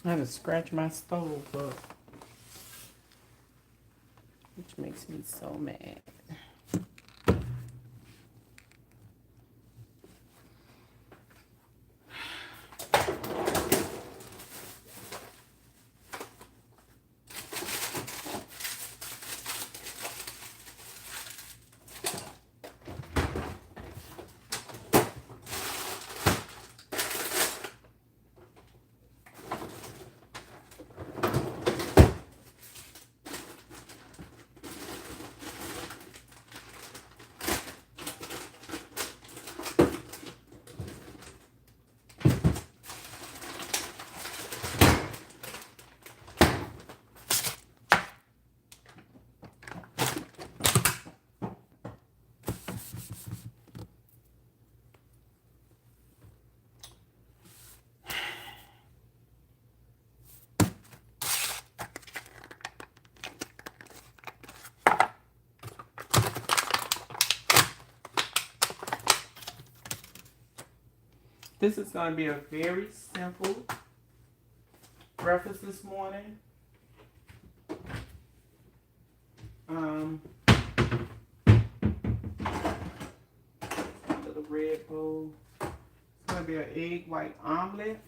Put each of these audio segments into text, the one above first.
I had to scratch my stove up, which makes me so mad. This is going to be a very simple breakfast this morning. A little red bowl. It's going to be an egg white omelet.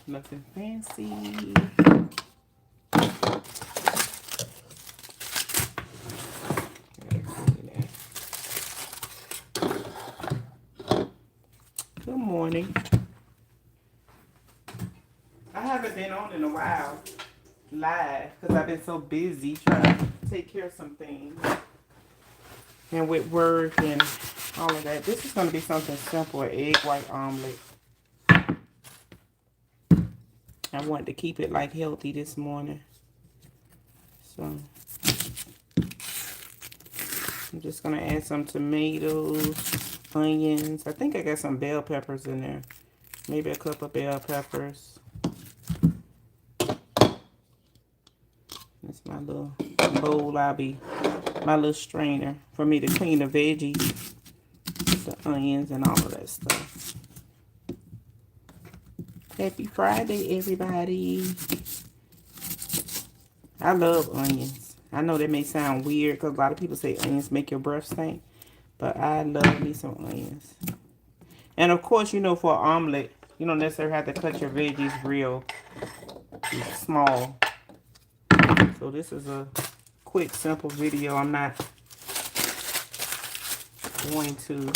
Nothing fancy. Good morning. I haven't been on in a while live because I've been so busy trying to take care of some things and with work and all of that. This is going to be something simple, an egg white omelet. I wanted to keep it like healthy this morning. So I'm just going to add some tomatoes, onions. I think I got some bell peppers in there. Maybe a couple of bell peppers. That's my little bowl. My little strainer for me to clean the veggies, the onions, and all of that stuff. Happy Friday, everybody. I love onions. I know that may sound weird because a lot of people say onions make your breath stink, but I love me some onions. And of course, you know, for an omelet, you don't necessarily have to cut your veggies real small. So this is a quick, simple video. I'm not going to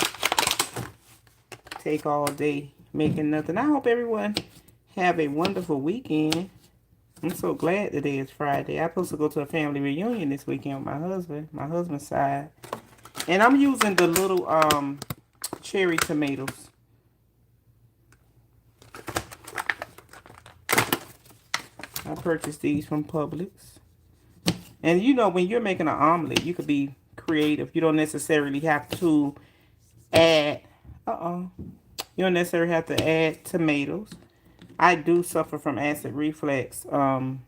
take all day making nothing. I hope everyone have a wonderful weekend. I'm so glad today is Friday. I'm supposed to go to a family reunion this weekend with my husband's side. And I'm using the little cherry tomatoes. I purchased these from Publix. And you know, when you're making an omelet, you could be creative. You don't necessarily have to add, you don't necessarily have to add tomatoes. I do suffer from acid reflux, but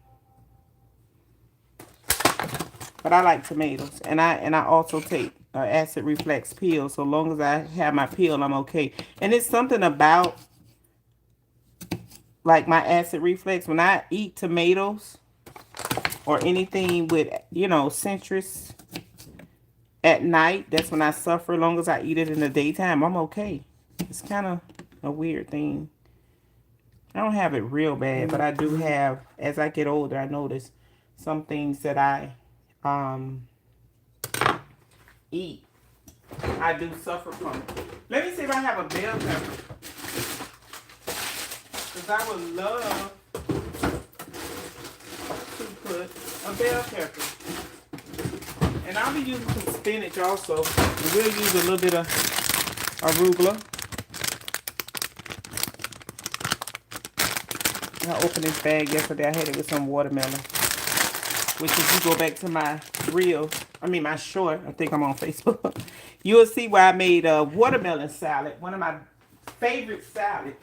I like tomatoes, and I also take acid reflux pill. So long as I have my pill, I'm okay. And it's something about like my acid reflux when I eat tomatoes or anything with, you know, citrus at night. That's when I suffer. As long as I eat it in the daytime, I'm okay. It's kind of a weird thing. I don't have it real bad, but I do have, as I get older, I notice some things that I eat, I do suffer from it. Let me see if I have a bell pepper. Because I would love to put a bell pepper. And I'll be using some spinach also. And we'll use a little bit of arugula. I opened this bag yesterday. I had it with some watermelon. Which if you go back to my reel, my short, I think I'm on Facebook, you'll see where I made a watermelon salad. One of my favorite salads.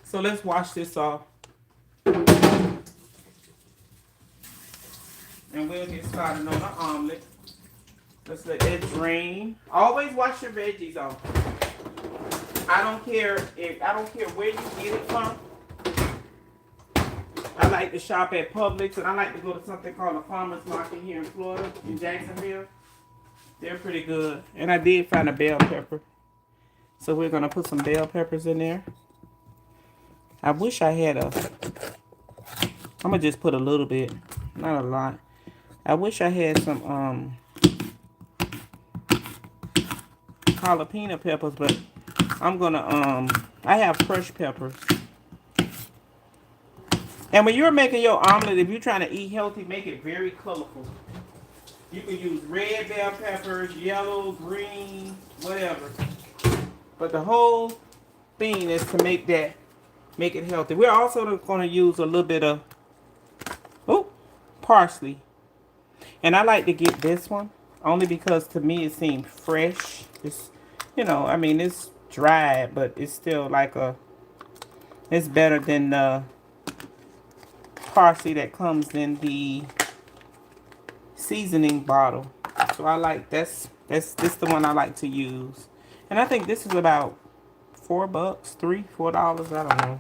So let's wash this off. And we'll get started on the omelet. Let's let it drain. Always wash your veggies off. I don't care where you get it from. I like to shop at Publix, and I like to go to something called a farmer's market here in Florida, in Jacksonville. They're pretty good. And I did find a bell pepper. So we're going to put some bell peppers in there. I wish I had I'm going to just put a little bit, not a lot. I wish I had some jalapeno peppers, but I'm going to, I have crushed peppers. And when you're making your omelet, if you're trying to eat healthy, make it very colorful. You can use red bell peppers, yellow, green, whatever. But the whole thing is to make it healthy. We're also going to use a little bit of parsley. And I like to get this one only because to me it seems fresh. It's, I mean, it's dry, but it's still like it's better than the parsley that comes in the seasoning bottle. So I like this the one I like to use. And I think this is about $4, $4, I don't know.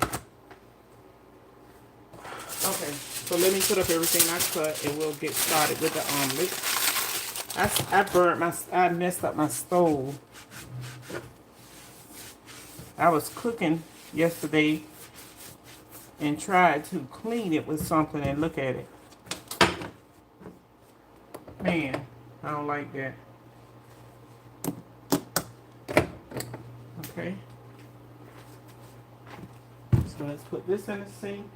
Okay, so let me put up everything I cut and we'll get started with the omelet. I messed up my stove. I was cooking yesterday and tried to clean it with something, and look at it. Man, I don't like that. Okay. So let's put this in the sink.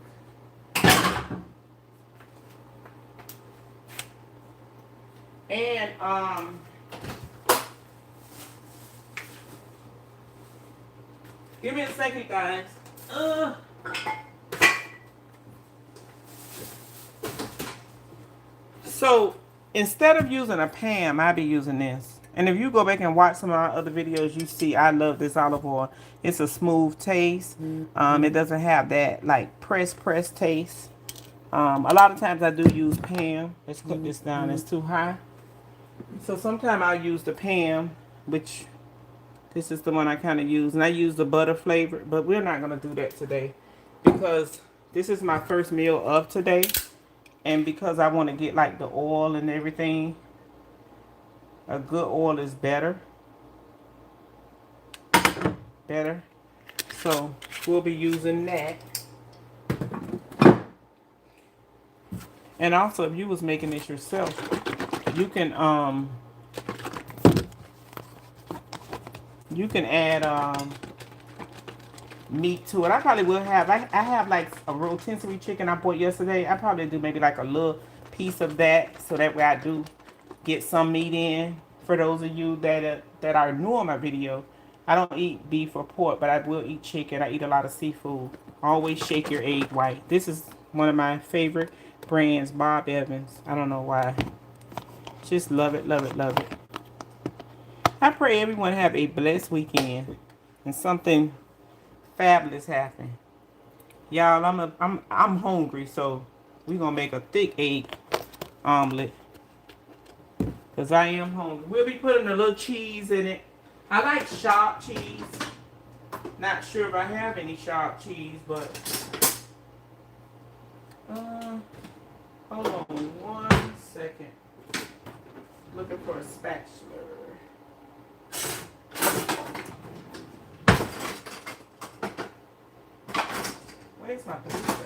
And give me a second, guys. So instead of using a pan, I'll be using this. And if you go back and watch some of our other videos, you see I love this olive oil. It's a smooth taste. It doesn't have that like press taste. A lot of times I do use Pam. Let's cut this down. It's too high. So sometimes I'll use the Pam, which this is the one I kind of use. And I use the butter flavor, but we're not going to do that today because this is my first meal of today. And because I want to get like the oil and everything, a good oil is better. So we'll be using that. And also, if you was making this yourself, you can add meat to it. I probably will have. I have like a rotisserie chicken I bought yesterday. I probably do maybe like a little piece of that, so that way I do get some meat in. For those of you that are new on my video, I don't eat beef or pork, but I will eat chicken. I eat a lot of seafood. Always shake your egg white. This is one of my favorite brands, Bob Evans. I don't know why. Just love it, love it, love it. I pray everyone have a blessed weekend and something fabulous happen. Y'all, I'm hungry, so we're gonna make a thick egg omelet. Cause I am hungry. We'll be putting a little cheese in it. I like sharp cheese. Not sure if I have any sharp cheese, but hold on 1 second. Looking for a spatula. Where's my spatula?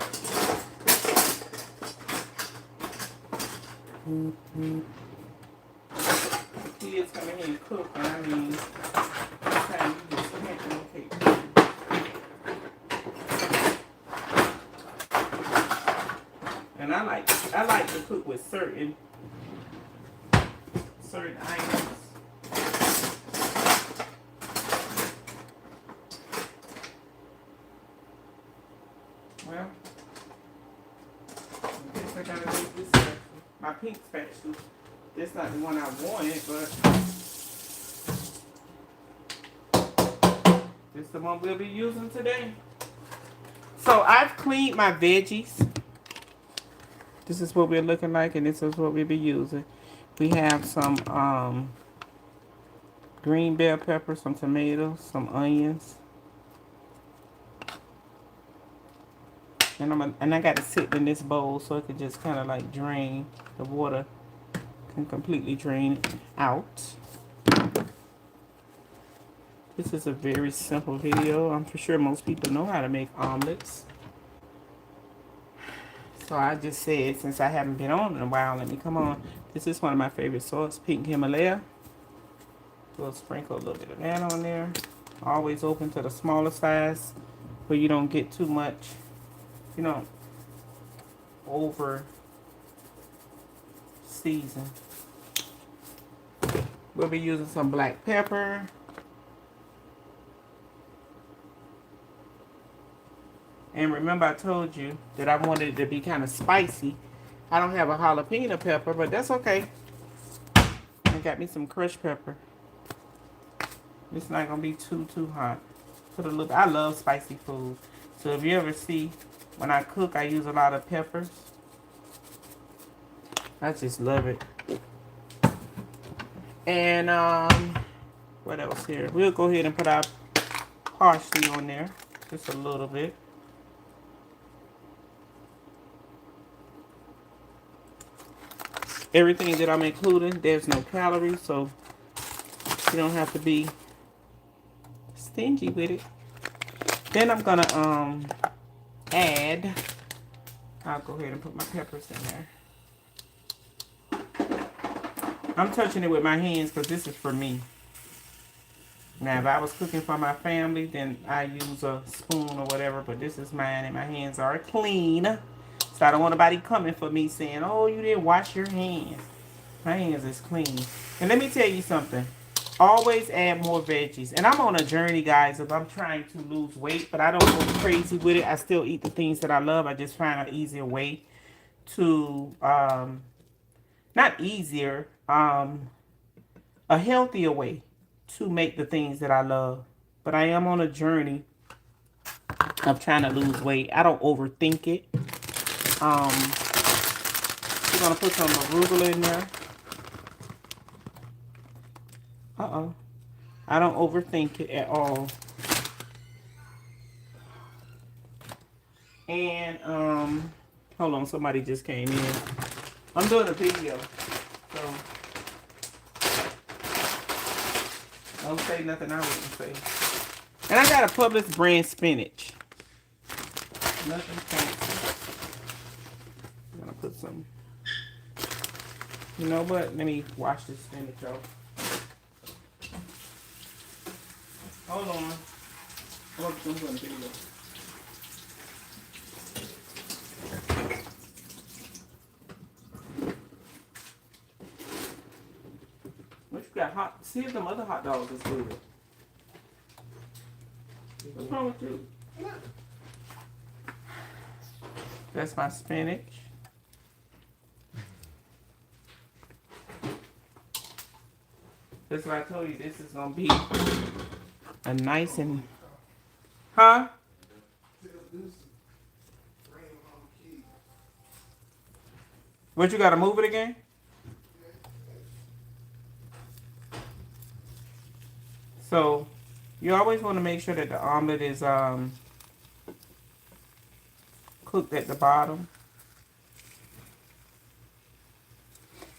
The kids come in here and cook, and I mean, sometimes you just can't locate. And I like to cook with certain items. Well, I guess I gotta make this spatula. My pink spatula. This not the one I wanted, but this is the one we'll be using today. So I've cleaned my veggies. This is what we're looking like, and this is what we'll be using. We have some green bell pepper, some tomatoes, some onions. And I got to sit in this bowl so it could just kind of like drain. The water can completely drain it out. This is a very simple video. I'm for sure most people know how to make omelets. So I just said, since I haven't been on in a while, let me come on. This is one of my favorite salts, pink Himalaya. We'll sprinkle a little bit of that on there. Always open to the smaller size where you don't get too much, you know, over season. We'll be using some black pepper. And remember I told you that I wanted it to be kind of spicy. I don't have a jalapeno pepper, but that's okay. I got me some crushed pepper. It's not gonna be too hot. Put a little. I love spicy food. So if you ever see when I cook, I use a lot of peppers. I just love it. And what else here? We'll go ahead and put our parsley on there, just a little bit. Everything that I'm including, there's no calories, so you don't have to be stingy with it. Then I'm gonna add. I'll go ahead and put my peppers in there. I'm touching it with my hands because this is for me. Now, if I was cooking for my family, then I use a spoon or whatever, but this is mine and my hands are clean. So I don't want nobody coming for me saying, oh, you didn't wash your hands. My hands is clean. And let me tell you something. Always add more veggies. And I'm on a journey, guys, if I'm trying to lose weight, but I don't go crazy with it. I still eat the things that I love. I just find an easier way to, not easier, a healthier way to make the things that I love. But I am on a journey of trying to lose weight. I don't overthink it. We're going to put some arugula in there. I don't overthink it at all. And, hold on, somebody just came in. I'm doing a video, so don't say nothing I wouldn't say. And I got a Publix brand spinach. Nothing fancy. I'm gonna put some. You know what? Let me wash this spinach off. Hold on. I'm doing a video. What you got? Hot? See if them other hot dogs is good. What's wrong with you? That's my spinach. That's what I told you. This is gonna be a nice and huh? What, you gotta move it again? So you always want to make sure that the omelet is cooked at the bottom.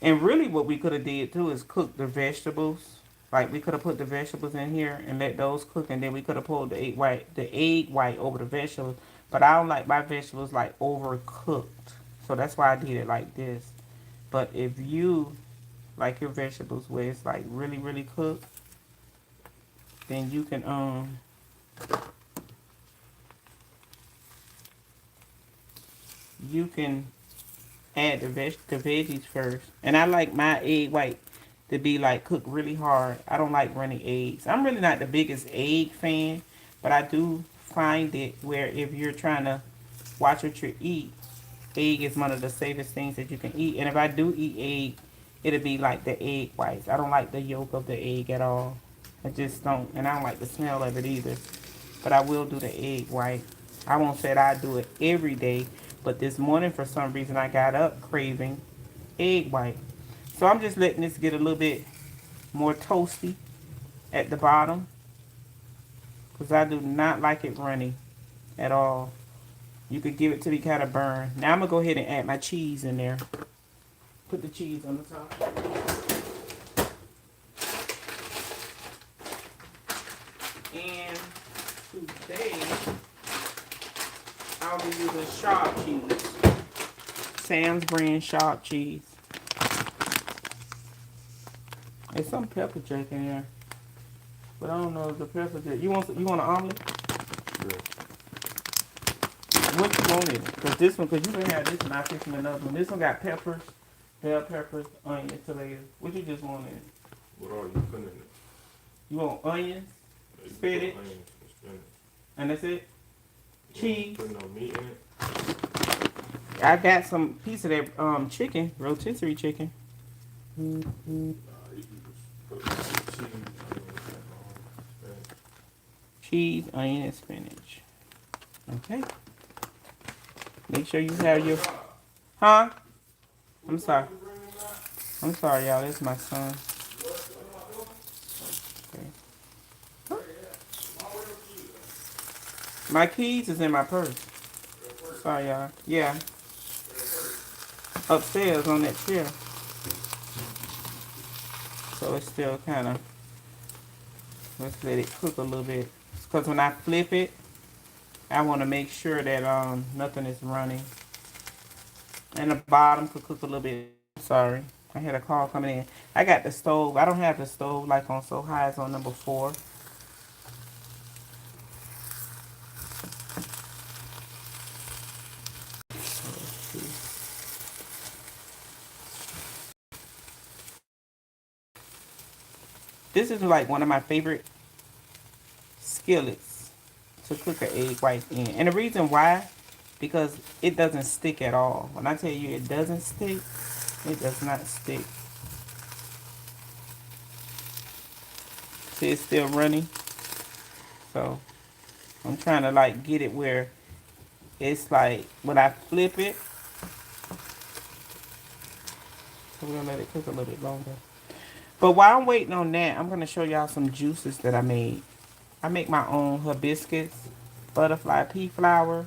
And really what we could have did too is cook the vegetables. Like we could have put the vegetables in here and let those cook, and then we could have pulled the egg white over the vegetables. But I don't like my vegetables like overcooked. So that's why I did it like this. But if you like your vegetables where it's like really cooked, then you can add the veggies first. And I like my egg white to be like cooked really hard. I don't like running eggs. I'm really not the biggest egg fan, but I do find it where if you're trying to watch what you eat, egg is one of the safest things that you can eat. And if I do eat egg, it'll be like the egg whites. I don't like the yolk of the egg at all. I just don't, and I don't like the smell of it either. But I will do the egg white. I won't say that I do it every day, but this morning for some reason I got up craving egg white. So I'm just letting this get a little bit more toasty. at the bottom because I do not like it runny at all. You could give it to me kind of burn. Now I'm going to go ahead and add my cheese in there. Put the cheese on the top. And today I'll be using sharp cheese. Sam's brand sharp cheese. There's some pepper jack in there. But I don't know if the pepper jack. You want an omelet? Sure. What you want in it? Because this one, because you can have this one, I pick another one. This one got peppers, bell peppers, onions, tomatoes. What you just want in it? What are you putting in it? You want onions, spinach, and that's it? Cheese. Putting no meat in it? I got some piece of that chicken, rotisserie chicken. You can just put cheese, Cheese, onion, and spinach. Okay. Make sure you have your... Huh? I'm sorry. I'm sorry, y'all. That's my son. Okay. My keys is in my purse. Sorry, y'all. Yeah. Upstairs on that chair. So it's still kind of... Let's let it cook a little bit. Because when I flip it, I want to make sure that nothing is running. And the bottom could cook a little bit. Sorry. I had a call coming in. I got the stove. I don't have the stove like on so high. It's on number 4. This is like one of my favorite skillets to cook an egg white in. And the reason why, because it doesn't stick at all. When I tell you it doesn't stick, it does not stick. See, it's still running. So I'm trying to like get it where it's like when I flip it. So we're gonna let it cook a little bit longer. But while I'm waiting on that, I'm gonna show y'all some juices that I made. I make my own hibiscus, butterfly pea flower,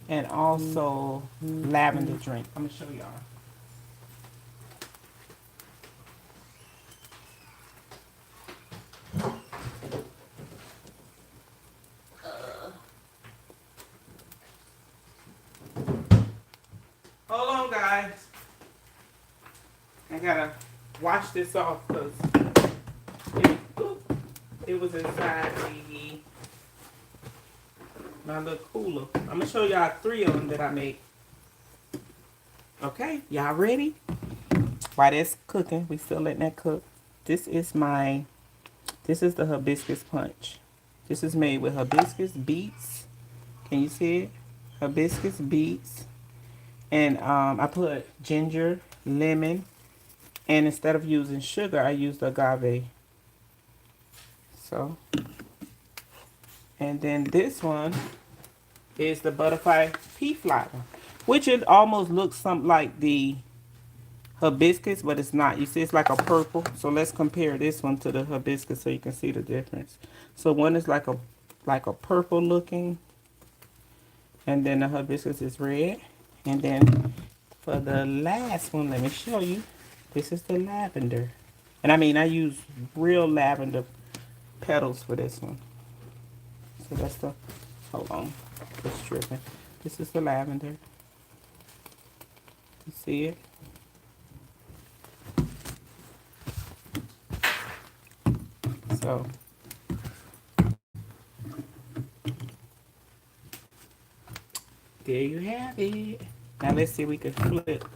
and also lavender drink. I'm gonna show y'all. Hold on, guys. I gotta wash this off because it was inside my little cooler. I'm gonna show y'all 3 of them that I made. Okay, y'all ready? While that's cooking, we still letting that cook. This is the hibiscus punch. This is made with hibiscus, beets. Can you see it? Hibiscus, beets. And I put ginger, lemon, and instead of using sugar, I used agave. So, and then this one is the butterfly pea flower, which it almost looks something like the hibiscus, but it's not. You see, it's like a purple. So let's compare this one to the hibiscus so you can see the difference. So one is like a purple looking, and then the hibiscus is red. And then for the last one, let me show you. This is the lavender. And I use real lavender petals for this one. So that's the, hold on, just tripping. This is the lavender. You see it? So, there you have it. Now let's see if we can flip.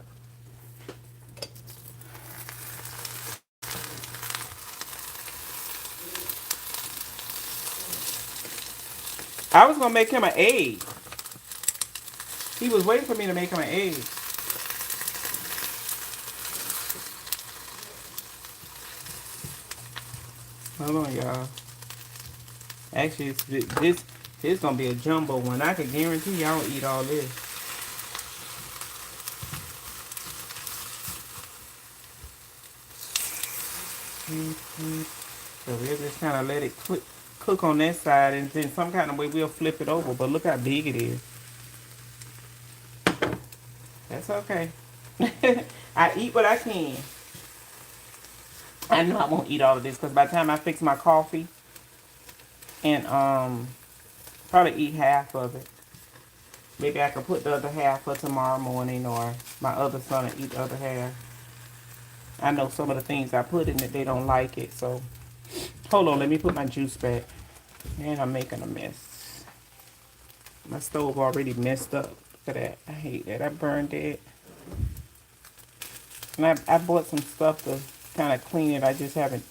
I was gonna make him an egg. He was waiting for me to make him an egg. Hold on, y'all. Actually, this is gonna be a jumbo one. I can guarantee y'all don't eat all this. So we'll just kind of let it cook on that side, and then some kind of way we'll flip it over. But look how big it is. That's okay. I eat what I can. I know I won't eat all of this because by the time I fix my coffee and probably eat half of it. Maybe I can put the other half for tomorrow morning, or my other son will eat the other half. I know some of the things I put in it, they don't like it. So hold on, let me put my juice back. And I'm making a mess. My stove already messed up. Look at that. I hate that. I burned it. And I bought some stuff to kind of clean it. I just haven't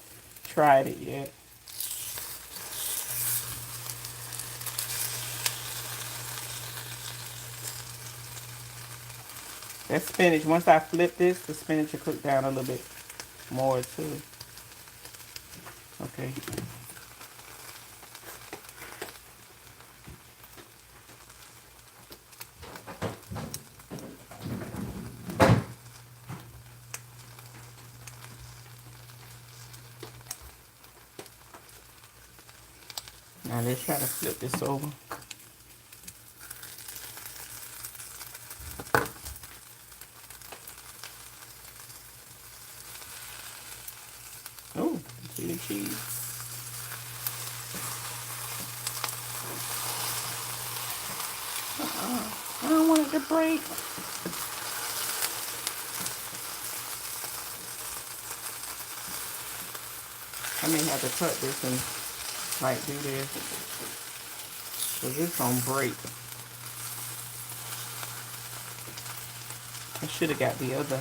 tried it yet. That spinach, once I flip this, the spinach will cook down a little bit more too. Okay. Now let's try to flip this over. Oh, chili cheese. I don't want it to break. I may have to cut this and like do this, because it's gonna break. I should have got the other.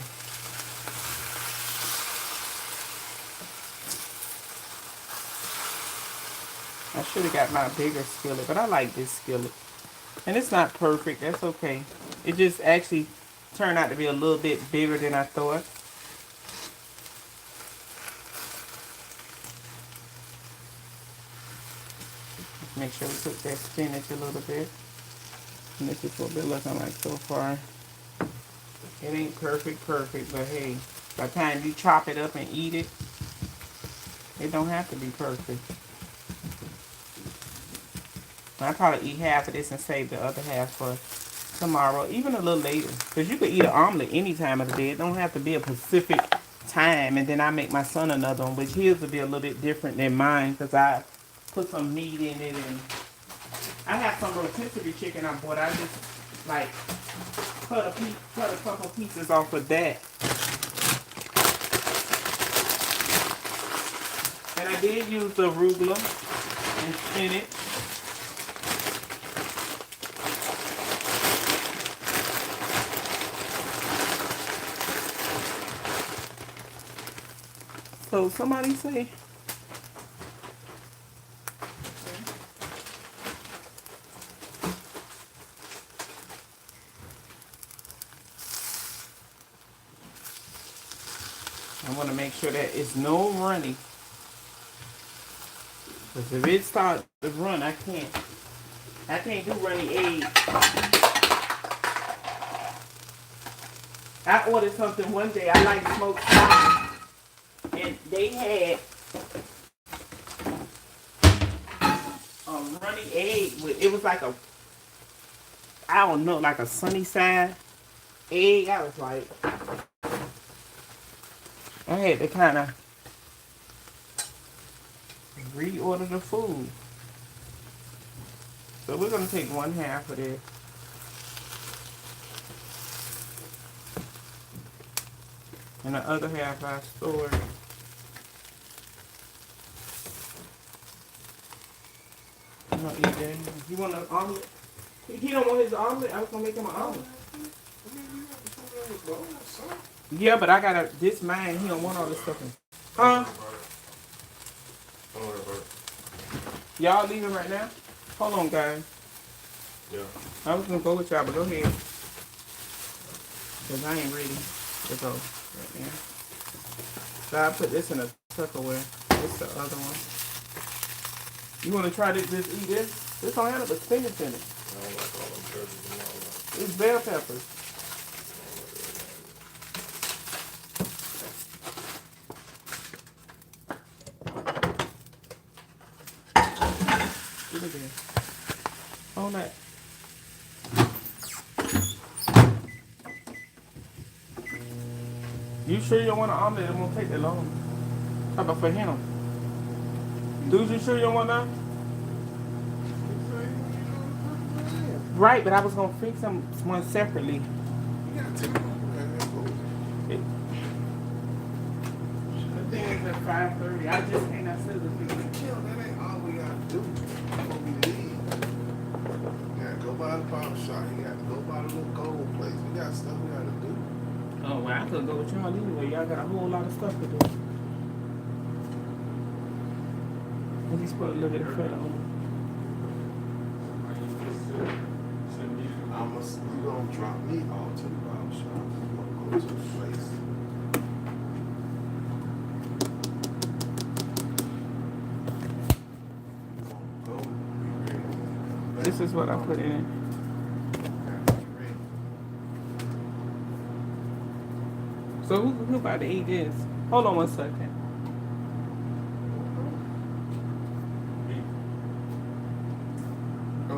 I should have got my bigger skillet, but I like this skillet. And it's not perfect, that's okay. It just actually turned out to be a little bit bigger than I thought. Make sure we cook that spinach a little bit. And this is what we're looking like so far. It ain't perfect, but hey, by the time you chop it up and eat it, it don't have to be perfect. I'll probably eat half of this and save the other half for tomorrow, even a little later. Because you could eat an omelet any time of the day. It don't have to be a specific time. And then I make my son another one, which his will be a little bit different than mine because I put some meat in it. And I have some rotisserie chicken I bought. I just like cut a couple pieces off of that. And I did use the arugula and spinach. So somebody say. I want to make sure that it's no running. Because if it starts to run, I can't do runny eggs. I ordered something one day. I like smoked salmon. And they had a runny egg with, it was like a, I don't know, like a sunny side egg. I was like, I had to kind of reorder the food. So we're going to take 1/2 of this. And the other half I stored. I don't eat that. You want an omelet? He don't want his omelet. I was going to make him an omelet. Yeah, but I got this mine. He don't want all this stuff in. Huh? Y'all leaving right now? Hold on, guys. Yeah. I was going to go with y'all, but go ahead. Because I ain't ready to go right now. So I put this in a Tupperware. This is the other one. You want to try this? Just eat this? This don't have but spinach in it. I don't like all them peppers and all that. It's bell peppers. back. You sure you don't want an omelet? It won't take that long. How about for him? Dude, you sure you don't want that? Right, but I was gonna fix them one separately. You gotta take them over It, the thing is at 5:30. I just can't not sit with people. Chill, that ain't all we gotta do before we leave. You gotta go by the barber shop. You gotta go by the little gold place. We got stuff we gotta do. Oh well, I could go with y'all anyway. Y'all got a whole lot of stuff to do. At least put a little bit of fat on. You gonna drop me off to the barber shop. You gonna go to the place. Go, be ready. This is what I put in. So who about to eat this? Hold on 1 second. Oh, yeah. Oh,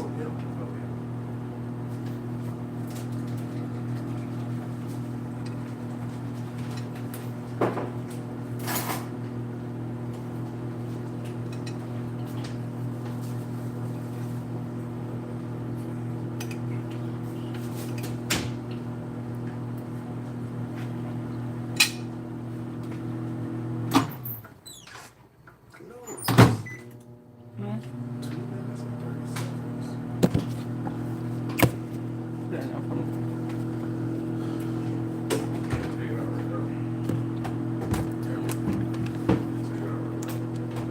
Hmm? 2 minutes and 30 seconds. Good enough for me.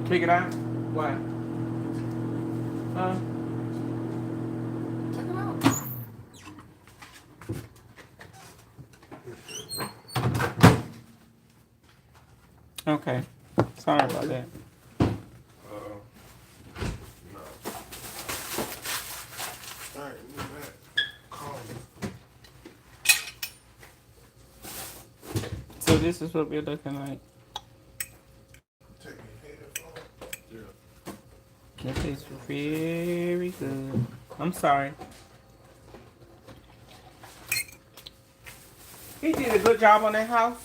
Take it out? Why? Huh? Check it out. Okay. Sorry about that. No. Alright, move back. Call me. So this is what we're looking like. Take your headphones. Yeah. That tastes very good. I'm sorry. He did a good job on that house.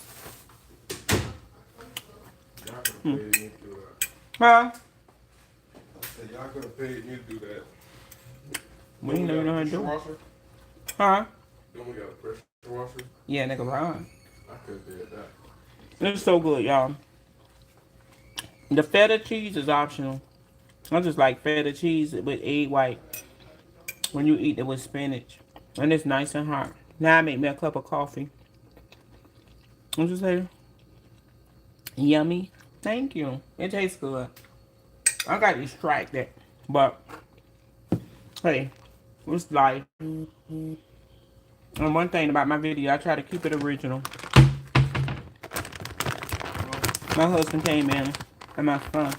Y'all could have paid me to do that. Huh? I said, y'all could have paid me to do that. We didn't even know how to do it. Washer? Huh? Then we got a pressure washer. Yeah, nigga, Ron. I could have did that. It's so good, y'all. The feta cheese is optional. I just like feta cheese with egg white when you eat it with spinach. And it's nice and hot. Now I make me a cup of coffee. What you say? Yummy. Thank you. It tastes good. I got to strike that. But, hey, it's life. And one thing about my video, I try to keep it original. My husband came in and my son.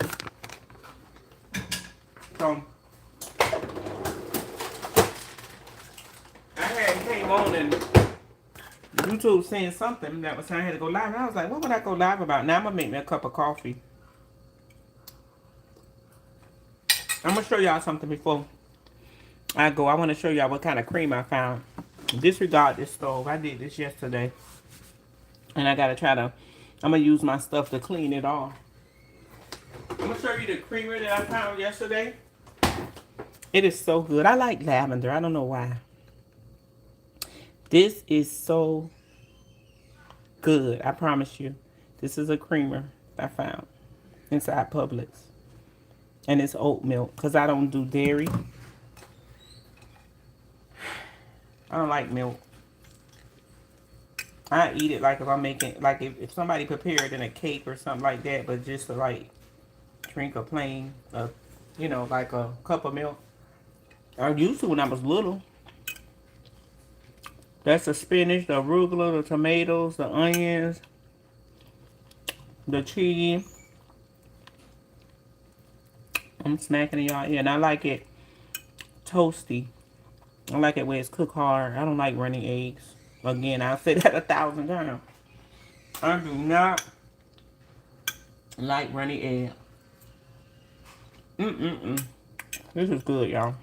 So, I had came on and YouTube saying something that was saying I had to go live. And I was like, what would I go live about? Now I'm going to make me a cup of coffee. I'm going to show y'all something before I go. I want to show y'all what kind of cream I found. Disregard this stove. I did this yesterday. And I got to try to, I'm going to use my stuff to clean it off. I'm going to show you the creamer that I found yesterday. It is so good. I like lavender. I don't know why. This is so good. I promise you. This is a creamer I found inside Publix. And it's oat milk because I don't do dairy. I don't like milk. I eat it like if I'm making, like if somebody prepared in a cake or something like that, but just to like drink a plain, you know, like a cup of milk. I used to when I was little. That's the spinach, the arugula, the tomatoes, the onions, the cheese. I'm smacking it y'all. Yeah, and I like it toasty. I like it where it's cooked hard. I don't like running eggs. Again, I'll say that 1,000 times. I do not like runny eggs. This is good, y'all.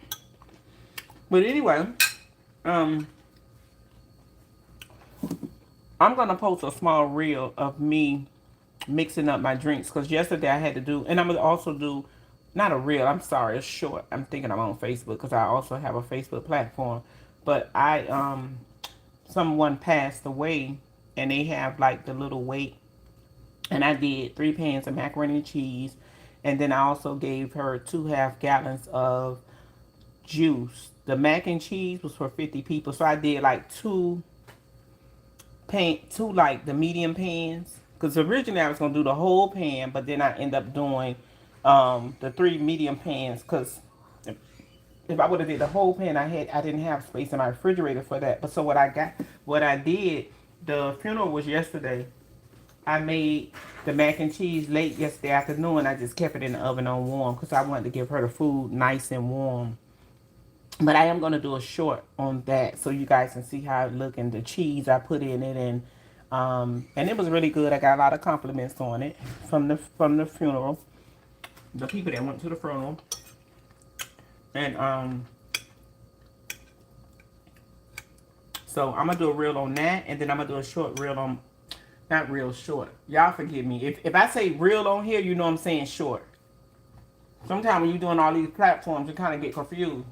But anyway, um, I'm gonna post a small reel of me mixing up my drinks because yesterday I had to do, and I'm gonna also do, not a reel. I'm sorry, a short. I'm thinking I'm on Facebook because I also have a Facebook platform. But someone passed away, and they have like the little weight, and I did 3 pans of macaroni and cheese, and then I also gave her 2.5 gallons of juice. The mac and cheese was for 50 people, so I did like two like the medium pans. Because originally I was gonna do the whole pan, but then I end up doing the 3 medium pans. Because if I would have did the whole pan, I didn't have space in my refrigerator for that. But so what I did, the funeral was yesterday. I made the mac and cheese late yesterday afternoon. I just kept it in the oven on warm because I wanted to give her the food nice and warm. But I am going to do a short on that so you guys can see how it look, and the cheese I put in it, and it was really good. I got a lot of compliments on it from the funeral, the people that went to the funeral. And so I'm gonna do a reel on that, and then I'm gonna do a short reel on, not real short. Y'all forgive me if I say real on here, you know I'm saying short. Sometimes when you're doing all these platforms, you kind of get confused.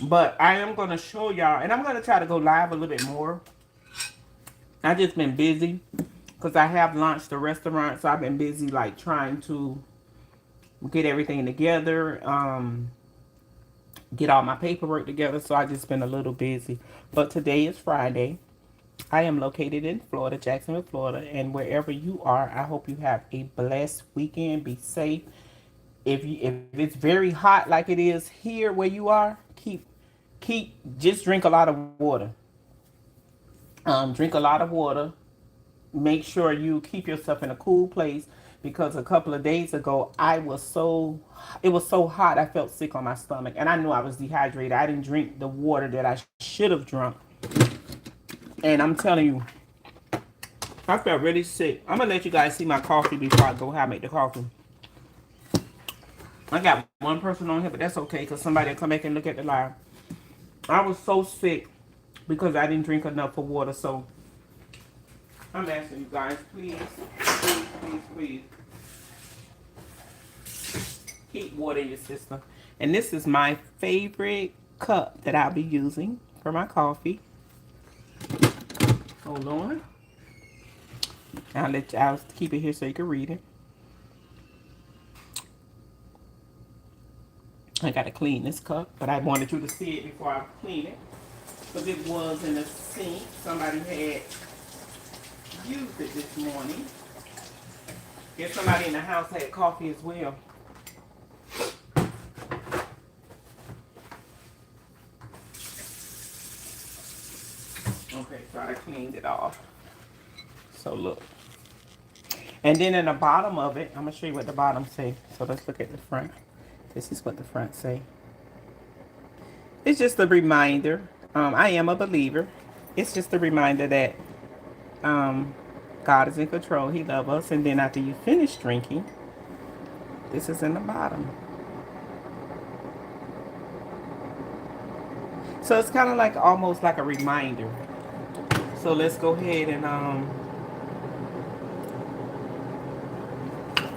But I am going to show y'all, and I'm going to try to go live a little bit more. I've just been busy because I have launched a restaurant, so I've been busy like trying to get everything together, get all my paperwork together, so I just been a little busy. But today is Friday. I am located in Florida, Jacksonville, Florida, and wherever you are, I hope you have a blessed weekend. Be safe. If it's very hot like it is here where you are, keep just drink a lot of water. Drink a lot of water. Make sure you keep yourself in a cool place because a couple of days ago it was so hot I felt sick on my stomach, and I knew I was dehydrated. I didn't drink the water that I should have drunk, and I'm telling you, I felt really sick. I'm gonna let you guys see my coffee before I go how I make the coffee. I got one person on here, but that's okay because somebody will come back and look at the live. I was so sick because I didn't drink enough of water. So I'm asking you guys, please, please, please, please, keep water in your system. And this is my favorite cup that I'll be using for my coffee. Hold on. I'll keep it here so you can read it. I gotta clean this cup, but I wanted you to see it before I clean it. Because it was in the sink. Somebody had used it this morning. Guess somebody in the house had coffee as well. Okay, so I cleaned it off. So look. And then in the bottom of it, I'm going to show you what the bottom say. So let's look at the front. This is what the front say. It's just a reminder. I am a believer. It's just a reminder that God is in control. He loves us. And then after you finish drinking, this is in the bottom. So it's kind of like almost like a reminder. So let's go ahead and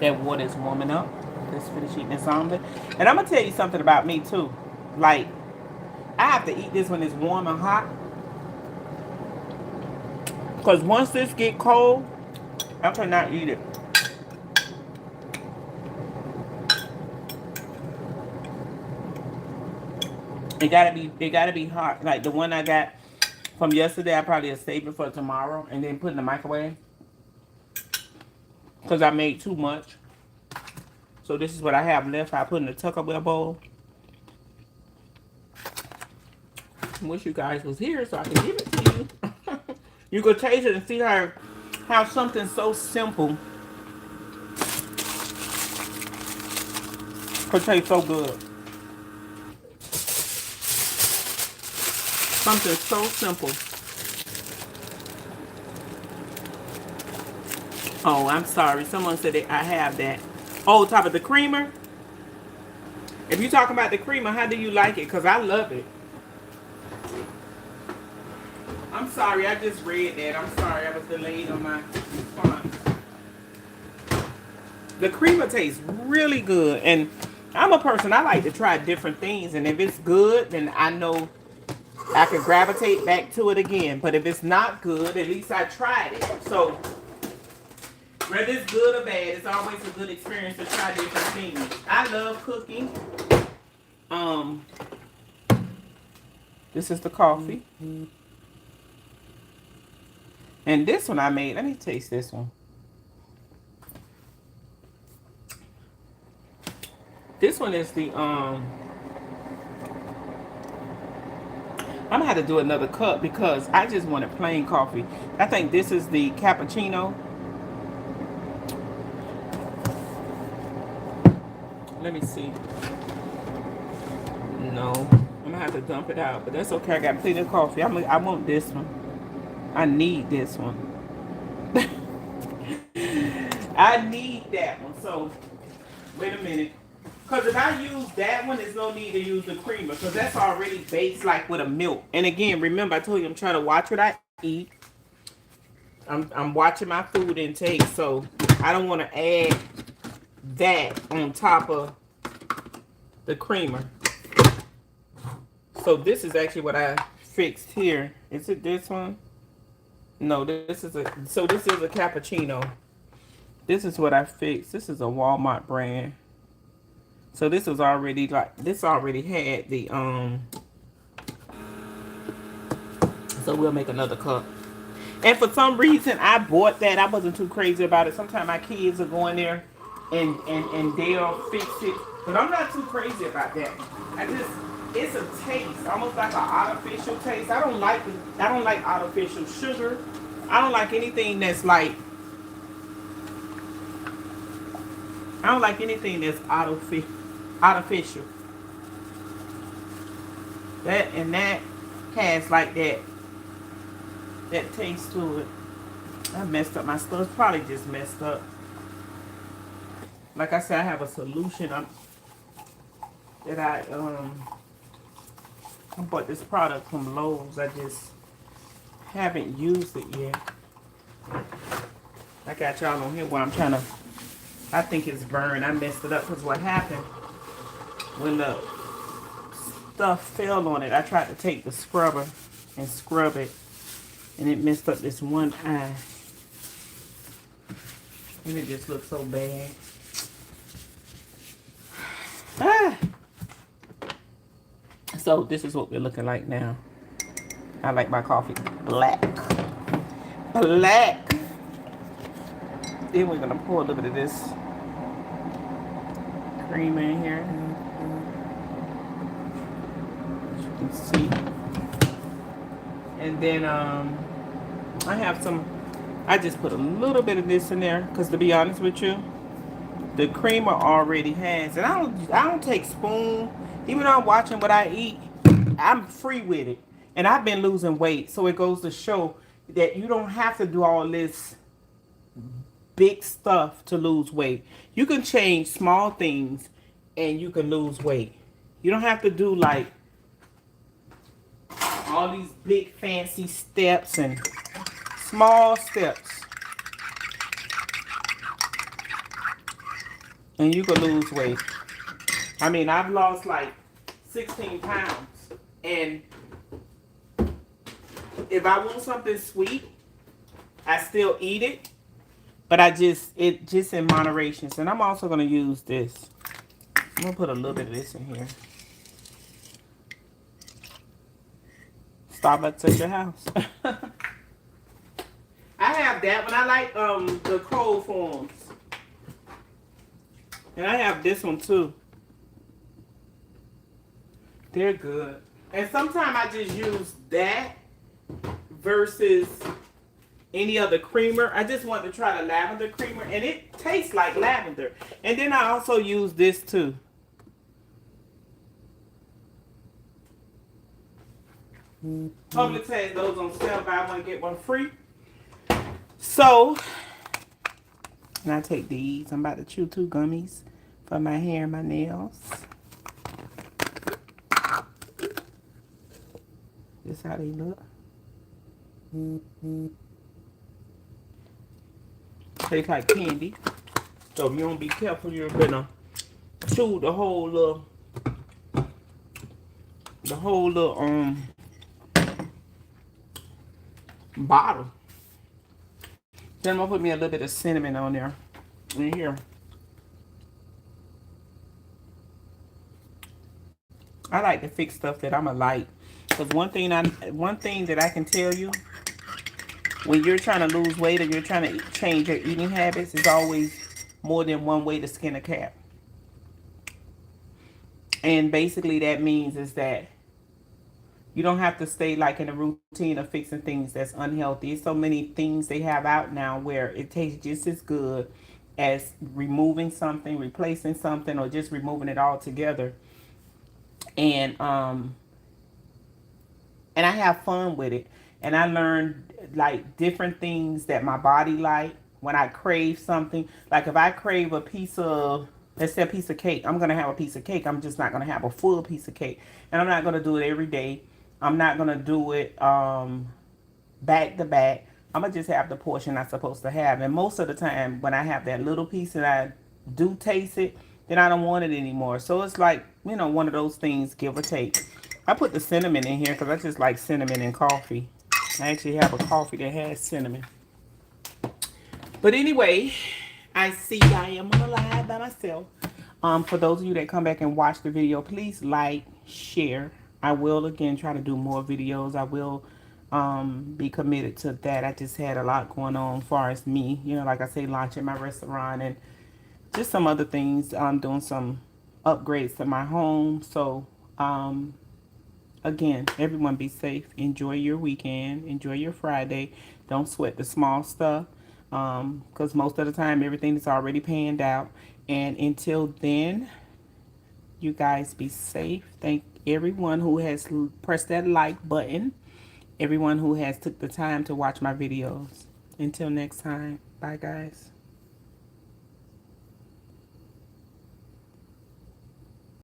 that water is warming up. Let's finish eating this omelet. And I'm gonna tell you something about me too. Like, I have to eat this when it's warm and hot. Because once this get cold, I cannot eat it. It gotta be hot. Like the one I got from yesterday, I probably have saved it for tomorrow and then put it in the microwave. Because I made too much. So this is what I have left. I put in the Tupperware bowl. I wish you guys was here so I can give it to you. You could taste it and see how something so simple could taste so good. Something so simple. Oh, I'm sorry. Someone said that I have that. Oh, top of the creamer. If you're talking about the creamer, how do you like it? Because I love it. I'm sorry, I just read that. I'm sorry, I was delayed on my response. The creamer tastes really good. And I'm a person, I like to try different things. And if it's good, then I know I can gravitate back to it again. But if it's not good, at least I tried it. So whether it's good or bad, it's always a good experience to try different things. I love cooking. Um, this is the coffee. And this one I made. Let me taste this one. This one is the I'm gonna have to do another cup because I just wanted plain coffee. I think this is the cappuccino. Let me see. No, I'm gonna have to dump it out, but that's okay. I got plenty of coffee. I want this one. I need this one. I need that one. So wait a minute. Because if I use that one, there's no need to use the creamer because that's already based like with a milk. And again, remember I told you I'm trying to watch what I eat. I'm watching my food intake, so I don't want to add that on top of the creamer. So this is actually what I fixed here. Is it this one? No, this is a cappuccino. This is what I fixed. This is a Walmart brand. So this was already this already had the so we'll make another cup. And for some reason I bought that. I wasn't too crazy about it. Sometimes my kids are going there and they'll fix it. But I'm not too crazy about that. It's a taste, almost like an artificial taste. I don't like artificial sugar. I don't like anything that's like I don't like anything that's artificial. That has like that taste to it. I messed up my stuff. It's probably just messed up. Like I said, I have a solution that I bought this product from Lowe's. I just haven't used it yet. I got y'all on here while I'm trying to. I think it's burned. I messed it up because what happened when the stuff fell on it, I tried to take the scrubber and scrub it, and it messed up this one eye. And it just looks so bad. Ah. So this is what we're looking like now. I like my coffee black. Black. Then we're gonna pour a little bit of this cream in here. As you can see. And then I have some. I just put a little bit of this in there because to be honest with you, the creamer already has. And I don't take spoon. Even though I'm watching what I eat, I'm free with it. And I've been losing weight, so it goes to show that you don't have to do all this big stuff to lose weight. You can change small things and you can lose weight. You don't have to do like all these big fancy steps and small steps. And you can lose weight. I mean, I've lost like 16 pounds. And if I want something sweet, I still eat it. But just in moderation. And I'm also going to use this. I'm going to put a little bit of this in here. Starbucks at your house. I have that one. I like the cold forms. And I have this one too. They're good. And sometimes I just use that versus any other creamer. I just want to try the lavender creamer. And it tastes like lavender. And then I also use this too. Publix has those on sale. Buy one, get one free. So, and I take these. I'm about to chew 2 gummies for my hair and my nails. This how they look. Tastes like candy. So if you don't be careful, you're gonna chew the whole bottle. Then I'm gonna put me a little bit of cinnamon on there. In here. I like to fix stuff that I'ma like. Cause one thing that I can tell you, when you're trying to lose weight or you're trying to change your eating habits, is always more than one way to skin a cat. And basically that means is that you don't have to stay like in a routine of fixing things that's unhealthy. So many things they have out now where it tastes just as good as removing something, replacing something, or just removing it all together. And and I have fun with it. And I learned like different things that my body like when I crave something. Like if I crave a piece of, let's say a piece of cake, I'm gonna have a piece of cake. I'm just not gonna have a full piece of cake, and I'm not gonna do it every day. I'm not gonna do it back to back. I'm gonna just have the portion I'm supposed to have. And most of the time, when I have that little piece and I do taste it, then I don't want it anymore. So it's like, one of those things, give or take. I put the cinnamon in here because I just like cinnamon in coffee. I actually have a coffee that has cinnamon. But anyway, I see I am on a live by myself. For those of you that come back and watch the video, please like, share. I will again try to do more videos. I will be committed to that. I just had a lot going on as far as me. Like I say, launching my restaurant and just some other things. I'm doing some upgrades to my home. So again, everyone be safe. Enjoy your weekend. Enjoy your Friday. Don't sweat the small stuff. Because most of the time, everything is already panned out. And until then, you guys be safe. Thank everyone who has pressed that like button. Everyone who has took the time to watch my videos. Until next time. Bye, guys.